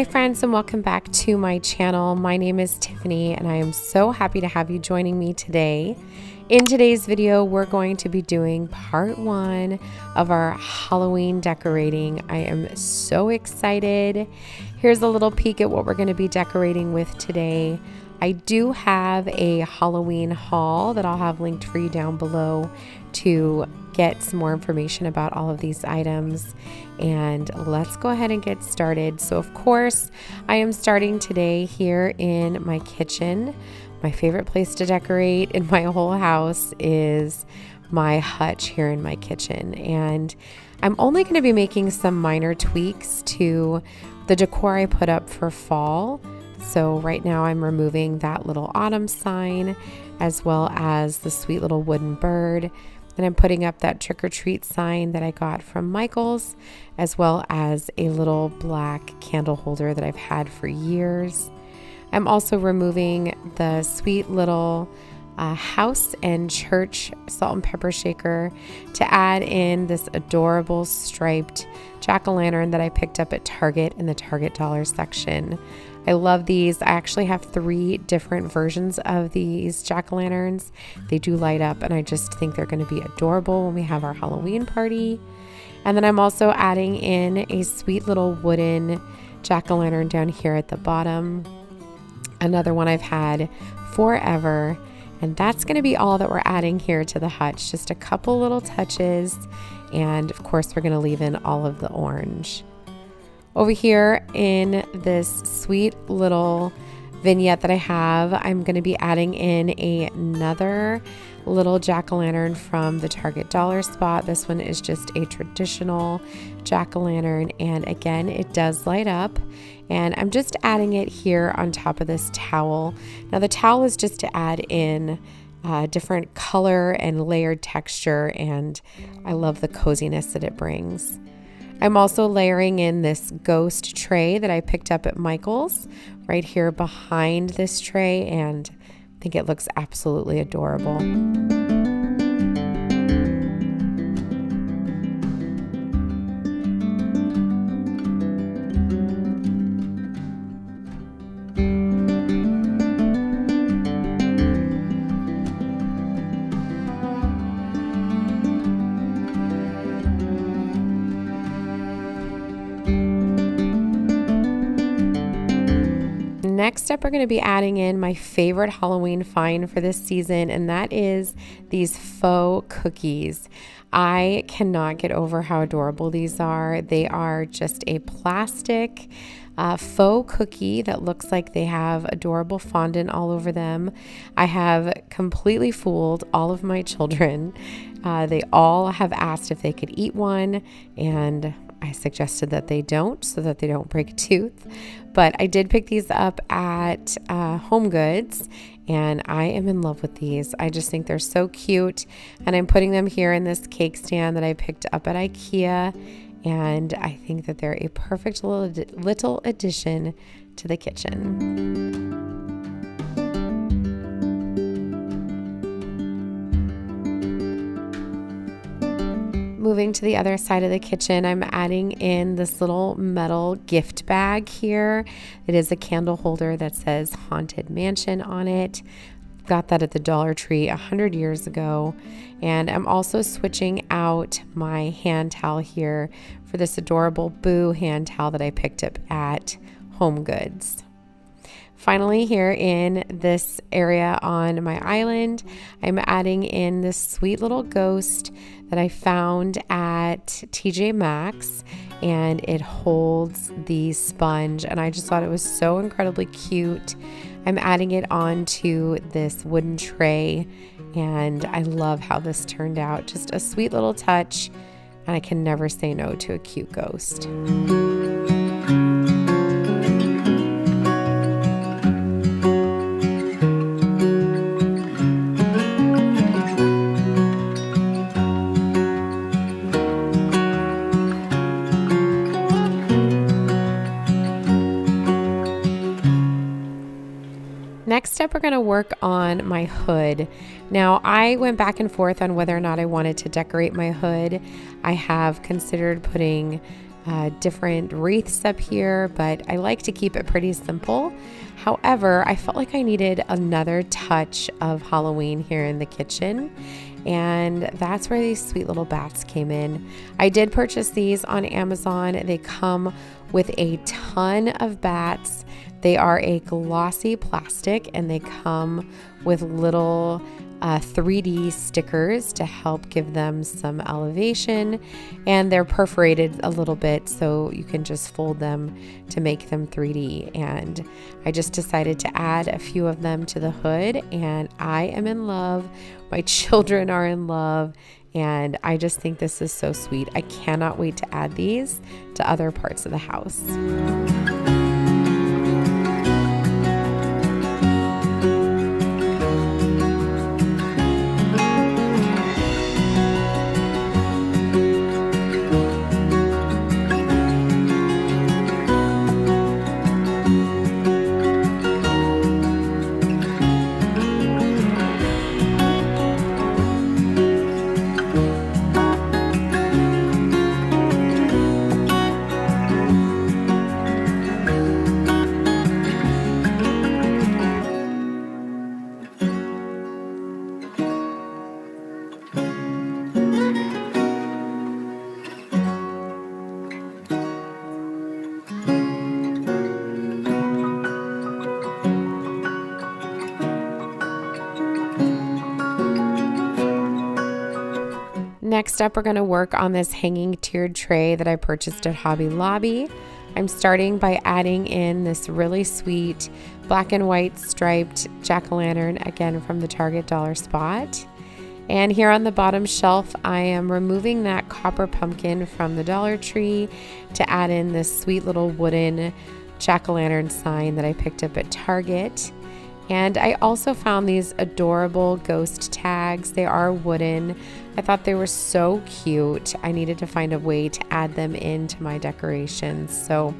Hi friends, and welcome back to my channel. My name is Tiffany and I am so happy to have you joining me today. In today's video, we're going to be doing part 1 of our Halloween decorating. I am so excited. Here's a little peek at what we're going to be decorating with today. I do have a Halloween haul that I'll have linked for you down below to get some more information about all of these items, and let's go ahead and get started. So of course I am starting today here in my kitchen. My favorite place to decorate in my whole house is my hutch here in my kitchen, and I'm only going to be making some minor tweaks to the decor I put up for fall. So right now I'm removing that little autumn sign as well as the sweet little wooden bird. And I'm putting up that trick or treat sign that I got from Michael's, as well as a little black candle holder that I've had for years. I'm also removing the sweet little house and church salt and pepper shaker to add in this adorable striped jack-o'-lantern that I picked up at Target in the Target dollar section. I love these. I actually have 3 different versions of these jack-o'-lanterns. They do light up, and I just think they're going to be adorable when we have our Halloween party. And then I'm also adding in a sweet little wooden jack-o'-lantern down here at the bottom. Another one I've had forever. And that's going to be all that we're adding here to the hutch. Just a couple little touches. And of course, we're going to leave in all of the orange. Over here in this sweet little vignette that I have, I'm going to be adding in another little jack-o'-lantern from the Target dollar spot. This one is just a traditional jack-o'-lantern, and again, it does light up. And I'm just adding it here on top of this towel. Now the towel is just to add in different color and layered texture, and I love the coziness that it brings. I'm also layering in this ghost tray that I picked up at Michael's right here behind this tray, and I think it looks absolutely adorable. Next up, we're going to be adding in my favorite Halloween find for this season, and that is these faux cookies. I cannot get over how adorable these are. They are just a plastic faux cookie that looks like they have adorable fondant all over them. I have completely fooled all of my children. They all have asked if they could eat one, and I suggested that they don't, so that they don't break a tooth. But I did pick these up at Home Goods, and I am in love with these. I just think they're so cute, and I'm putting them here in this cake stand that I picked up at IKEA, and I think that they're a perfect little addition to the kitchen. Moving to the other side of the kitchen, I'm adding in this little metal gift bag here. It is a candle holder that says Haunted Mansion on it. Got that at the Dollar Tree 100 years ago. And I'm also switching out my hand towel here for this adorable Boo hand towel that I picked up at Home Goods. Finally, here in this area on my island, I'm adding in this sweet little ghost that I found at TJ Maxx, and it holds the sponge, and I just thought it was so incredibly cute. I'm adding it onto this wooden tray, and I love how this turned out. Just a sweet little touch, and I can never say no to a cute ghost. Next up, we're going to work on my hood. Now, I went back and forth on whether or not I wanted to decorate my hood. I have considered putting different wreaths up here, but I like to keep it pretty simple. However, I felt like I needed another touch of Halloween here in the kitchen, and that's where these sweet little bats came in. I did purchase these on Amazon. They come with a ton of bats. They are a glossy plastic, and they come with little 3D stickers to help give them some elevation, and they're perforated a little bit so you can just fold them to make them 3D. And I just decided to add a few of them to the hood, and I am in love. My children are in love, and I just think this is so sweet. I cannot wait to add these to other parts of the house. Next up, we're going to work on this hanging tiered tray that I purchased at Hobby Lobby. I'm starting by adding in this really sweet black and white striped jack-o'-lantern, again from the Target Dollar Spot. And here on the bottom shelf, I am removing that copper pumpkin from the Dollar Tree to add in this sweet little wooden jack-o'-lantern sign that I picked up at Target. And I also found these adorable ghost tags. They are wooden. I thought they were so cute. I needed to find a way to add them into my decorations. So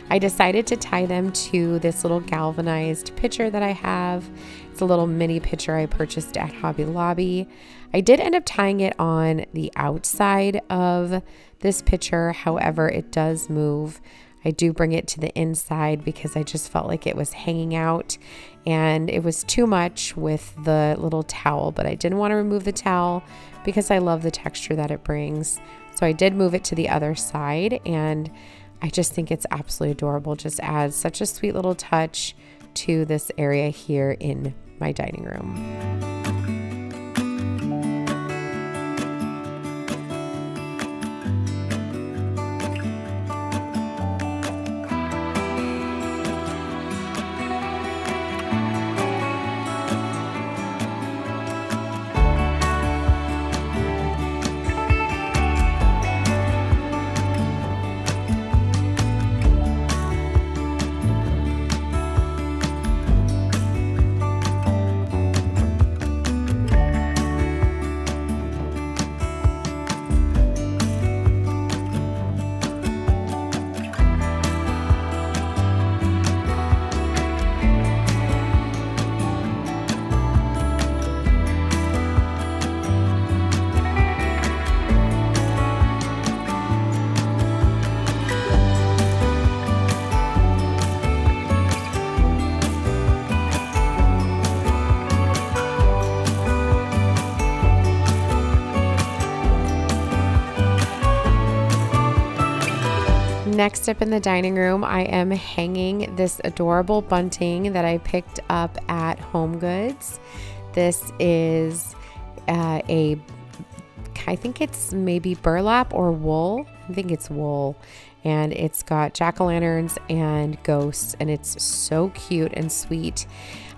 I decided to tie them to this little galvanized pitcher that I have. It's a little mini pitcher I purchased at Hobby Lobby. I did end up tying it on the outside of this pitcher. However, it does move. I do bring it to the inside because I just felt like it was hanging out and it was too much with the little towel, but I didn't want to remove the towel because I love the texture that it brings. So I did move it to the other side, and I just think it's absolutely adorable. Just adds such a sweet little touch to this area here in my dining room. Next up in the dining room, I am hanging this adorable bunting that I picked up at Home Goods. This is I think it's maybe burlap or wool. I think it's wool. And it's got jack-o'-lanterns and ghosts, and it's so cute and sweet.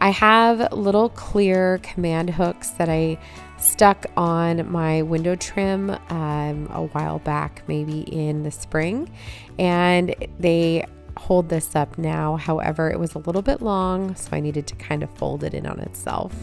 I have little clear command hooks that I stuck on my window trim a while back, maybe in the spring, and they hold this up now. However, it was a little bit long, so I needed to kind of fold it in on itself.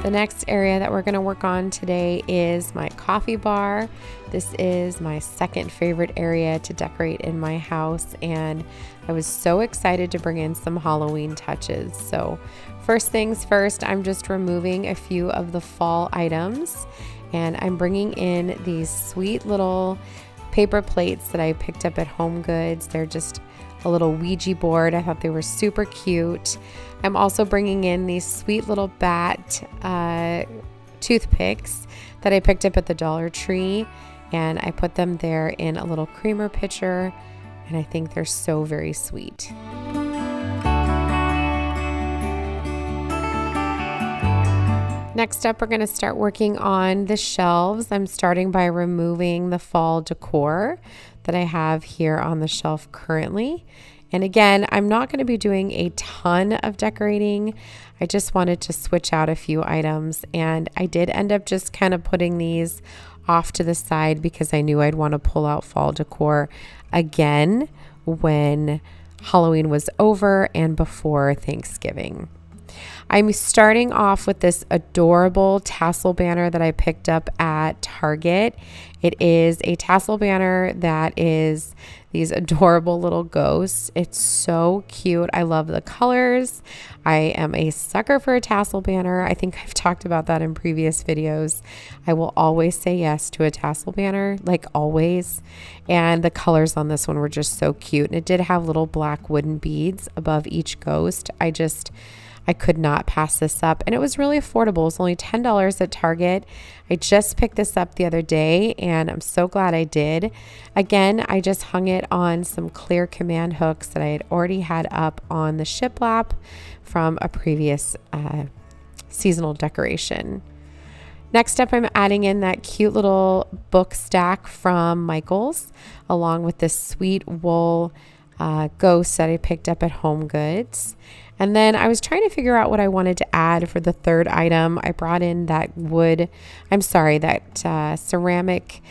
The The next area that we're going to work on today is my coffee bar. This is my second favorite area to decorate in my house, and I was so excited to bring in some Halloween touches. So first things first, I'm just removing a few of the fall items, and I'm bringing in these sweet little paper plates that I picked up at Home Goods. They're just a little Ouija board. I thought they were super cute. I'm also bringing in these sweet little bat toothpicks that I picked up at the Dollar Tree, and I put them there in a little creamer pitcher, and I think they're so very sweet. Next up, we're going to start working on the shelves. I'm starting by removing the fall decor that I have here on the shelf currently. And again, I'm not going to be doing a ton of decorating. I just wanted to switch out a few items, and I did end up just kind of putting these off to the side because I knew I'd want to pull out fall decor again when Halloween was over and before Thanksgiving. I'm starting off with this adorable tassel banner that I picked up at Target. It is a tassel banner that is these adorable little ghosts. It's so cute. I love the colors. I am a sucker for a tassel banner. I think I've talked about that in previous videos. I will always say yes to a tassel banner, like always. And the colors on this one were just so cute. And it did have little black wooden beads above each ghost. I could not pass this up, and it was really affordable. It was only $10 at Target. I just picked this up the other day, and I'm so glad I did. Again, I just hung it on some clear command hooks that I had already had up on the shiplap from a previous seasonal decoration. Next up, I'm adding in that cute little book stack from Michael's, along with this sweet wool ghost that I picked up at Home Goods. And then I was trying to figure out what I wanted to add for the third item. I brought in that ceramic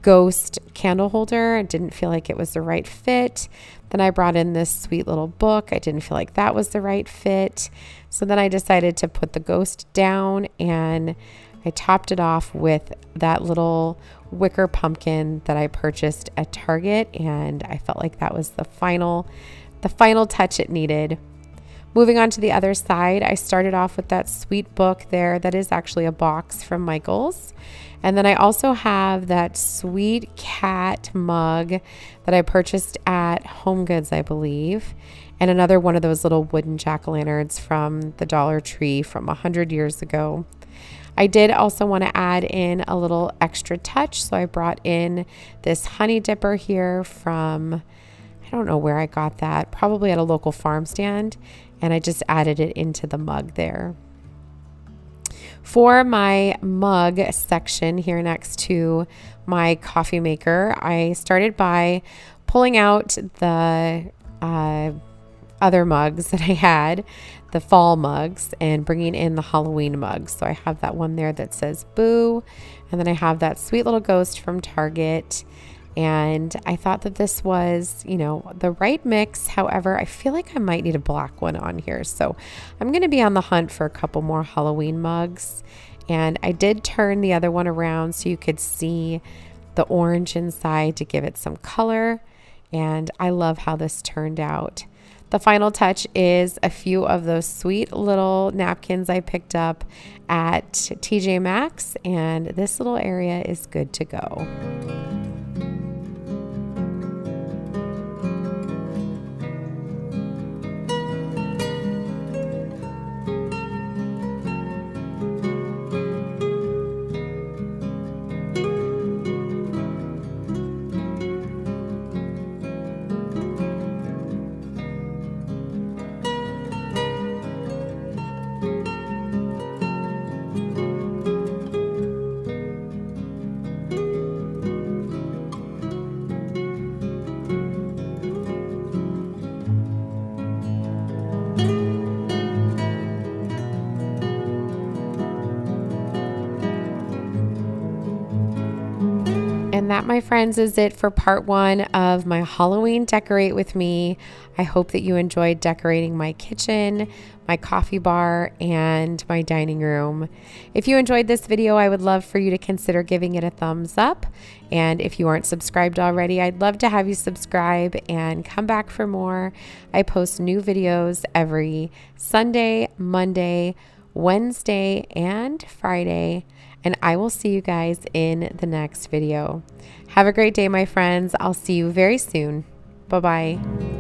ghost candle holder. I didn't feel like it was the right fit. Then I brought in this sweet little book. I didn't feel like that was the right fit. So then I decided to put the ghost down, and I topped it off with that little wicker pumpkin that I purchased at Target, and I felt like that was the final touch it needed. Moving on to the other side, I started off with that sweet book there that is actually a box from Michael's. And then I also have that sweet cat mug that I purchased at Home Goods, I believe. And another one of those little wooden jack-o'-lanterns from the Dollar Tree from 100 years ago. I did also want to add in a little extra touch, so I brought in this honey dipper here from, I don't know where I got that, probably at a local farm stand, and I just added it into the mug there. For my mug section here next to my coffee maker, I started by pulling out the other mugs that I had, the fall mugs, and bringing in the Halloween mugs. So I have that one there that says boo, and then I have that sweet little ghost from Target. And I thought that this was, the right mix. However, I feel like I might need a black one on here. So I'm going to be on the hunt for a couple more Halloween mugs. And I did turn the other one around so you could see the orange inside to give it some color. And I love how this turned out. The final touch is a few of those sweet little napkins I picked up at TJ Maxx. And this little area is good to go. And that, my friends, is it for part 1 of my Halloween Decorate with Me. I hope that you enjoyed decorating my kitchen, my coffee bar, and my dining room. If you enjoyed this video, I would love for you to consider giving it a thumbs up. And if you aren't subscribed already, I'd love to have you subscribe and come back for more. I post new videos every Sunday, Monday, Wednesday, and Friday. And I will see you guys in the next video. Have a great day, my friends. I'll see you very soon. Bye-bye.